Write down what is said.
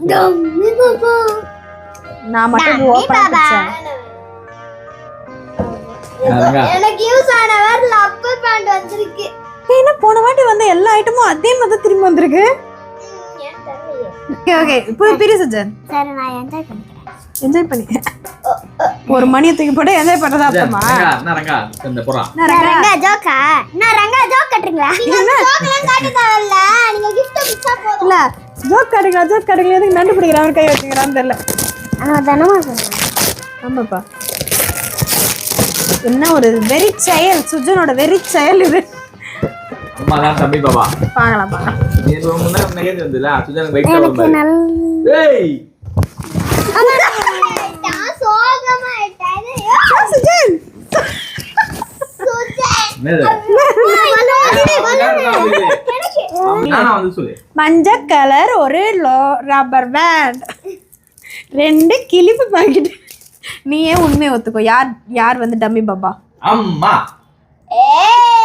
Dummy Baba. நான் மட்டும் dummy open Baba. யாருங்க? எனக்கு யூஸ் ஆனவர் லப்பர் பேண்ட் வந்திருக்கு. என்ன போன வாட்டி வந்து எல்லா ஐட்டமும் அதே மாதிரி திரும்ப வந்திருக்கு. ஏன் தெரியலையே. ஓகே ஓகே இப்போ பிரி சுஜன் சரி நான் என்ஜாய் பண்ணிக்கிறேன். என்ஜாய் பண்ணி ஒரு மணியை தூக்கி போட்டு என்ஜாய் பண்றதா அர்த்தமா? என்ன ரங்கா இந்த போறான். நான் ரங்கா. ரங்கா ஜோக்கா? நான் ரங்கா ஜோக் கட்டுறீங்களா? நீங்க ஜோக்லாம் காட்ட தேவையில்ல. நீங்க gift பிடிச்சா போதும். இல்ல ஜோக் காடுங்க எதுக்கு நண்டு பிடிக்கிற அவர் கை வச்சுக்கிறான்னு தெரியல. நான் தானமா சொல்றேன். ஆமாப்பா. என்ன ஒரு வெரி செயல், சுஜனோட வெரி செயல் இது. அம்மா தான் தம்பி பாபா. பார்க்கலாம். நீ முன்ன கேட்டு வந்தல சுஜனுக்கு பைக் எனக்கு தரணும். நல்ல ஏய் நான் சோகமா ஆயிட்டேன். சுஜன் என்னது? நானா வந்து சொல்லு. மஞ்சள் கலர் ஒரு ரப்பர் பேண்ட், 2 கிளிப்பு பாக்கெட். நீ ஏன் உண்மையை ஒத்துக்கோ. யார் வந்து டம்மி பாபா? அம்மா. ஏய்